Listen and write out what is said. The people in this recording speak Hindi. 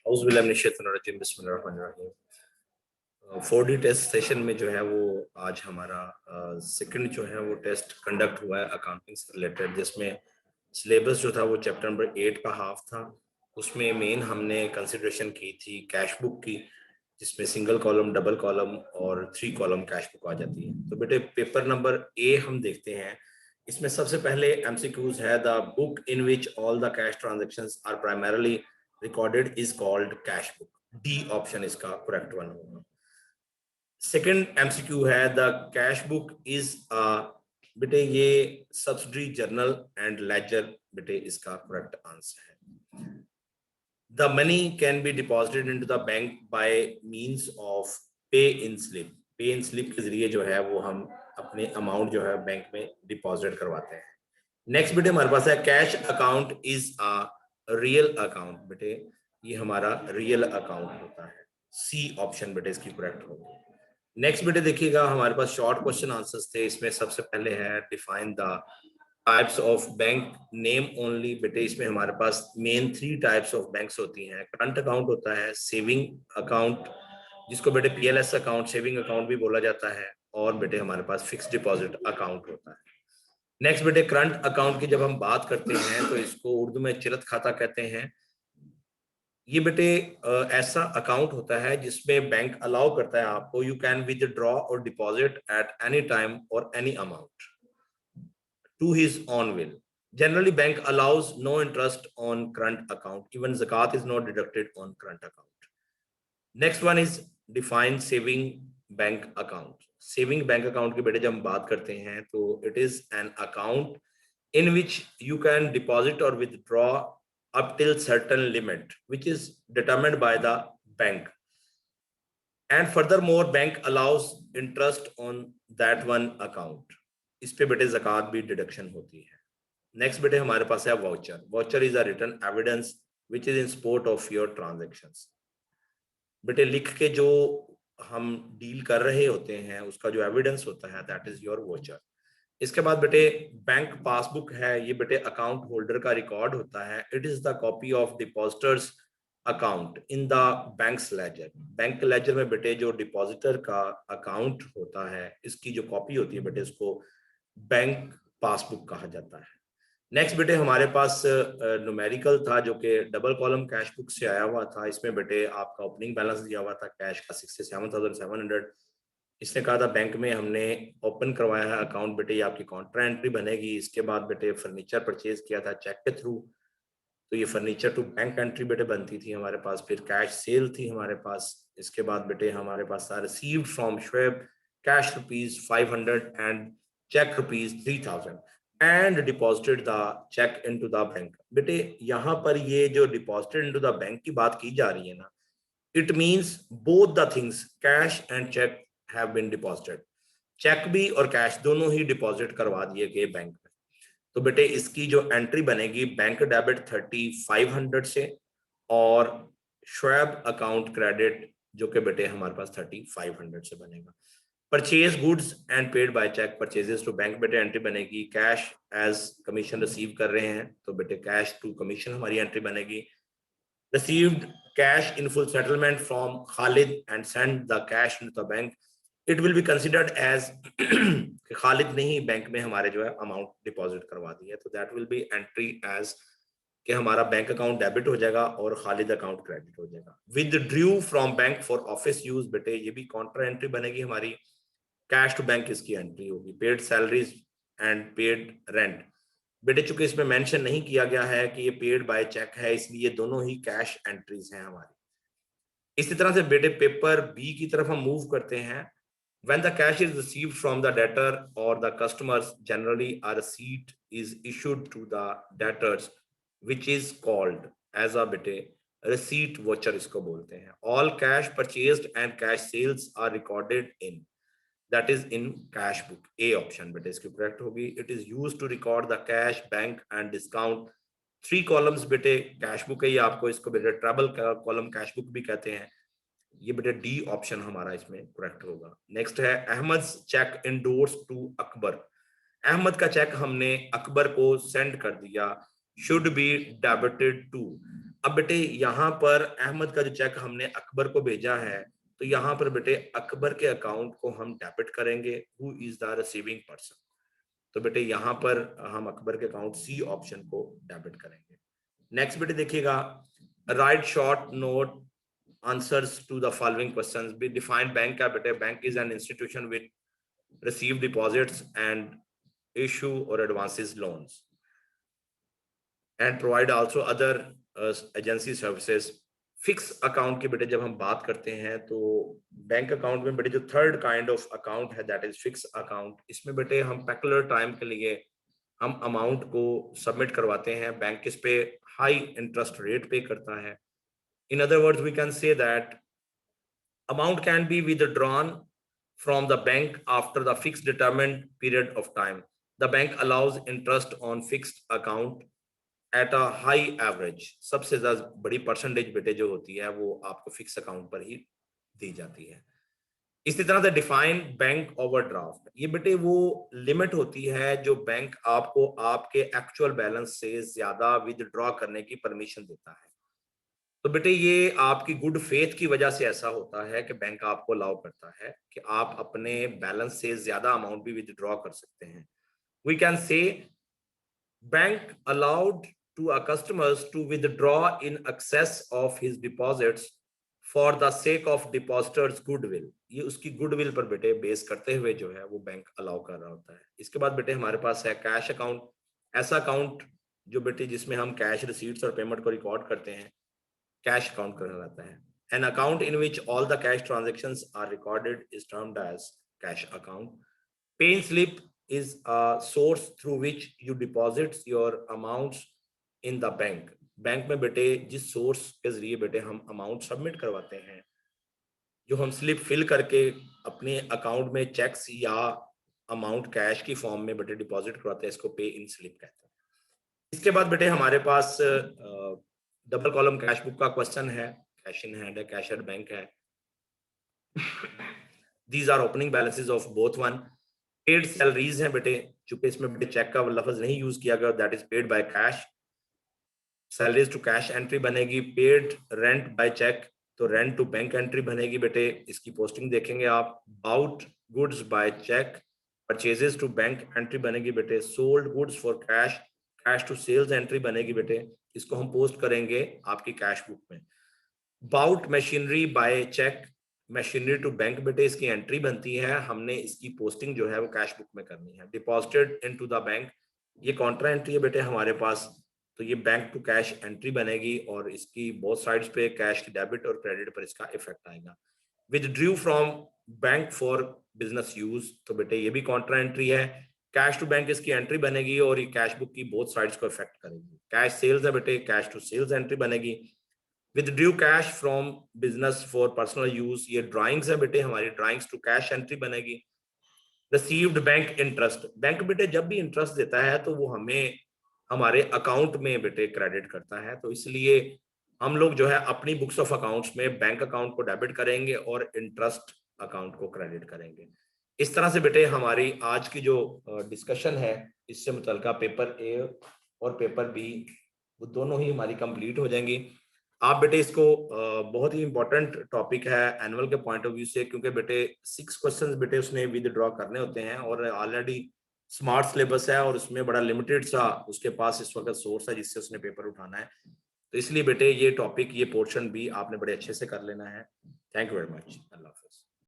बिस्मिल्लाहिर्रहमानिर्रहीम। 4D टेस्ट सेशन में जो है वो आज हमारा सेकंड जो है वो टेस्ट कंडक्ट हुआ है अकाउंटिंग से रिलेटेड, जिसमें सिलेबस जो था वो चैप्टर नंबर 8 का हाफ था। उसमें मेन हमने कंसिडरेशन की थी कैश बुक की, जिसमें सिंगल कॉलम, डबल कॉलम और 3 कॉलम कैश बुक आ जाती है। तो बेटे पेपर नंबर ए हम देखते हैं। इसमें सबसे पहले एमसीक्यूज है, the book in which all the cash transactions are primarily recorded is called cash book. D option इसका करेक्ट वन होगा। सेकंड एमसीक्यू है, द कैश बुक इज बेटे ये सब्सिडरी जर्नल एंड लेजर, बेटे इसका करेक्ट आंसर है। The money can be deposited into the bank by means of pay in slip. पे इन स्लिप के जरिए जो है वो हम अपने अमाउंट जो है बैंक में डिपॉजिट करवाते हैं। नेक्स्ट बेटे हमारे पास है cash account is a real account. बेटे ये हमारा रियल अकाउंट होता है। सी ऑप्शन बेटे इसकी करेक्ट होगी। नेक्स्ट बेटे देखिएगा, हमारे पास शॉर्ट क्वेश्चन आंसर्स थे। इसमें सबसे पहले है define the types of bank name only. बेटे इसमें हमारे पास मेन 3 टाइप्स ऑफ बैंक्स होती हैं। करंट अकाउंट होता है, सेविंग अकाउंट जिसको बेटे पीएलएस अकाउंट, सेविंग अकाउंट भी बोला जाता है, और बेटे हमारे पास फिक्स डिपॉजिट अकाउंट होता है। नेक्स्ट बेटे करंट अकाउंट की जब हम बात करते हैं तो इसको उर्दू में चिरत खाता कहते हैं। ये बेटे ऐसा अकाउंट होता है जिसमें बैंक अलाउ करता है आपको, यू कैन विदड्रॉ और डिपॉजिट एट एनी टाइम और any amount to his own will. Generally, bank allows no interest on current account. Even zakat is not deducted on current account. Next one is define saving bank account. Saving bank account की बेटे जब हम बात करते हैं तो it is an account in which you can deposit or withdraw up till certain limit which is determined by the bank, and furthermore bank allows interest on that one account. इस पे बेटे ज़कात भी डिडक्शन होती है। नेक्स्ट बेटे हमारे पास है voucher. Voucher is a written evidence which is in support of your transactions. बेटे लिख के जो हम डील कर रहे होते हैं उसका जो एविडेंस होता है दैट इज योर वाउचर। इसके बाद बेटे बैंक पासबुक है। ये बेटे अकाउंट होल्डर का रिकॉर्ड होता है। It is the copy of depositors account in the bank's ledger. Bank ledger में बेटे जो डिपॉजिटर का अकाउंट होता है इसकी जो कॉपी होती है बेटे इसको बैंक पासबुक कहा जाता है। नेक्स्ट बेटे हमारे पास न्यूमेरिकल था जो कि डबल कॉलम कैश बुक से आया हुआ था। इसमें बेटे आपका ओपनिंग बैलेंस दिया हुआ था कैश का 67,700। इसने कहा था बैंक में हमने ओपन करवाया है अकाउंट, बेटे ये आपकी काउंटर एंट्री बनेगी। इसके बाद बेटे फर्नीचर परचेज किया था चेक के थ्रू, तो ये फर्नीचर टू बैंक एंट्री बेटे बनती थी हमारे पास। फिर कैश सेल थी हमारे पास। इसके बाद बेटे हमारे पास था received from Shoaib cash ₹500 and cheque ₹3,000 and deposited the cheque into the bank. बेटे यहाँ पर ये जो डिपॉजिटेड इनटू द बैंक की बात की जा रही है ना, it means both the things cash and cheque have been deposited. Cheque भी और कैश दोनों ही डिपॉजिट करवा दिए गए बैंक में। तो बेटे इसकी जो एंट्री बनेगी बैंक डेबिट 3500 से और शुएब अकाउंट क्रेडिट जो कि बेटे हमारे पास 3500 से बनेगा। Purchase goods and paid by cheque purchases to bank, बेटे एंट्री बनेगी कैश एज कमीशन रिसीव कर रहे हैं तो बेटे कैश टू कमीशन हमारी एंट्री बनेगी। Received cash in full settlement from Khalid and send the cash to the bank, it will be considered as Khalid ने ही बैंक में हमारे जो है अमाउंट डिपॉजिट करवा दी है, तो that will be entry as कि हमारा बैंक अकाउंट डेबिट हो जाएगा और खालिद अकाउंट क्रेडिट हो जाएगा। Withdrew from bank for office use, बेटे ये भी काउंटर एंट्री बनेगी हमारी। कैश टू बैंक इसकी एंट्री होगी। Paid salaries and paid rent, बेटे चूंकि इसमें मेंशन नहीं किया गया है कि ये पेड बाय चेक है इसलिए दोनों ही कैश एंट्रीज हैं हमारी। इसी तरह से बेटे पेपर बी की तरफ हम मूव करते हैं। When the cash is received from the debtor or the customers, generally a receipt is issued to the debtors, which is called as a bete receipt voucher इसको बोलते हैं। All cash purchased and cash sales are recorded in, that is in cash book। A option बेटे इसकी correct होगी। It is used to record the cash, bank and discount। 3 columns बेटे cash book है, ये आपको इसको बेटे ट्रबल column cash book भी कहते हैं। ये बेटे डी ऑप्शन हमारा इसमें करेक्ट होगा। नेक्स्ट है Ahmed cheque endorse to Akbar. Ahmed का चेक हमने अकबर को सेंड कर दिया, शुड बी डेबिटेड टू। अब बेटे यहाँ पर अहमद का जो चेक हमने अकबर को भेजा है, तो यहाँ पर बेटे अकबर के अकाउंट को हम डेबिट करेंगे, who is the receiving person. तो बेटे यहाँ पर हम अकबर के अकाउंट सी ऑप्शन को डेबिट करेंगे। नेक्स्ट बेटे देखिएगा, right short note answers to the following questions. Be defined bank क्या बेटे, bank is an institution which receive deposits and issue or advances loans and provide also other agency services. Fix account की बेटे जब हम बात करते हैं तो बैंक अकाउंट में बेटे जो थर्ड काइंड ऑफ अकाउंट है दैट इज फिक्स अकाउंट। इसमें बेटे हम पर्टिकुलर टाइम के लिए हम अमाउंट को सबमिट करवाते हैं, बैंक इस पे हाई इंटरेस्ट रेट पे करता है। In other words, we can say that amount can be withdrawn from the bank after the fixed determined period of time. The bank allows interest on fixed account at a high average. सबसे ज्यादा बड़ी परसेंटेज बेटे जो होती है वो आपको फिक्स अकाउंट पर ही दी जाती है। इसी तरह से डिफाइन बैंक ओवरड्राफ्ट, ये बेटे वो लिमिट होती है जो बैंक आपको आपके एक्चुअल बैलेंस से ज्यादा विदड्रॉ करने की परमिशन देता है। तो बेटे ये आपकी गुड फेथ की वजह से ऐसा होता है कि बैंक आपको अलाउ करता है कि आप अपने बैलेंस से ज्यादा अमाउंट भी विदड्रॉ कर सकते हैं। We can say bank allowed to a customers to withdraw in excess of his deposits for the sake of depositors goodwill. ये उसकी गुडविल पर बेटे बेस करते हुए जो है वो बैंक अलाउ कर रहा होता है। इसके बाद बेटे हमारे पास है कैश अकाउंट, ऐसा अकाउंट जो बेटे जिसमें हम कैश रिसीट्स और पेमेंट को रिकॉर्ड करते हैं, कैश अकाउंट कहा जाता है। An account in which all the cash transactions are recorded is termed as cash account. Pay slip is a source through which you deposit your amounts in the bank. Bank में बेटे जिस सोर्स के जरिए बेटे हम अमाउंट सबमिट करवाते हैं, जो हम स्लिप फिल करके अपने अकाउंट में चेक्स या अमाउंट कैश की फॉर्म में बेटे डिपॉजिट करवाते हैं, इसको पे इन स्लिप कहते हैं। इसके बाद बेटे हमारे पास डबल कॉलम कैश बुक का क्वेश्चन है, कैश इन हैंड है, कैश एट बैंक है। These are opening balances of both one. Paid salaries हैं बेटे, चूंकि इसमें बेटे चेक का लफ्ज नहीं यूज किया गया, that is paid by cash. Salaries to cash entry बनेगी। पेड रेंट बाय चेक, तो रेंट टू बैंक एंट्री बनेगी बेटे, इसकी पोस्टिंग देखेंगे आप। Bought goods by cheque, purchases to bank entry बनेगी बेटे। Sold goods for cash, cash to sales entry बनेगी बेटे, इसको हम पोस्ट करेंगे आपकी कैश बुक में। Bought machinery by cheque, machinery to bank बेटे इसकी एंट्री बनती है, हमने इसकी पोस्टिंग जो है वो कैश बुक में करनी है। डिपॉजिटेड इनटू द बैंक, ये कॉन्ट्रा एंट्री है बेटे हमारे पास, तो ये बैंक टू कैश एंट्री बनेगी और इसकी बोथ साइड्स पे कैश की डेबिट और क्रेडिट पर इसका इफेक्ट आएगा। Withdrew from bank for business use, तो बेटे ये भी कॉन्ट्रा एंट्री है। कैश टू बैंक इसकी एंट्री बनेगी और ये कैश बुक की बोथ साइड्स को इफेक्ट करेगी। कैश सेल्स है बेटे, कैश टू सेल्स एंट्री बनेगी। Withdrew cash from business for personal use, ये ड्राइंग्स है बेटे हमारी, ड्राइंग्स टू कैश एंट्री बनेगी। रिसीव्ड बैंक इंटरेस्ट, बैंक बेटे जब भी इंटरेस्ट देता है तो वो हमें हमारे अकाउंट में बेटे क्रेडिट करता है, तो इसलिए हम लोग जो है अपनी बुक्स ऑफ अकाउंट्स में बैंक अकाउंट को डेबिट करेंगे और इंटरेस्ट अकाउंट को क्रेडिट करेंगे। इस तरह से बेटे हमारी आज की जो डिस्कशन है इससे मुतल्लिका पेपर ए और पेपर बी वो दोनों ही हमारी कंप्लीट हो जाएंगी। आप बेटे इसको बहुत ही इंपॉर्टेंट टॉपिक है एनुअल के पॉइंट ऑफ व्यू से, क्योंकि बेटे 6 क्वेश्चंस बेटे उसने विद ड्रॉ करने होते हैं और ऑलरेडी स्मार्ट सिलेबस है और उसमें बड़ा लिमिटेड सा उसके पास इस वक्त सोर्स है जिससे उसने पेपर उठाना है, तो इसलिए बेटे ये टॉपिक ये पोर्शन भी आपने बड़े अच्छे से कर लेना है। Thank you very much.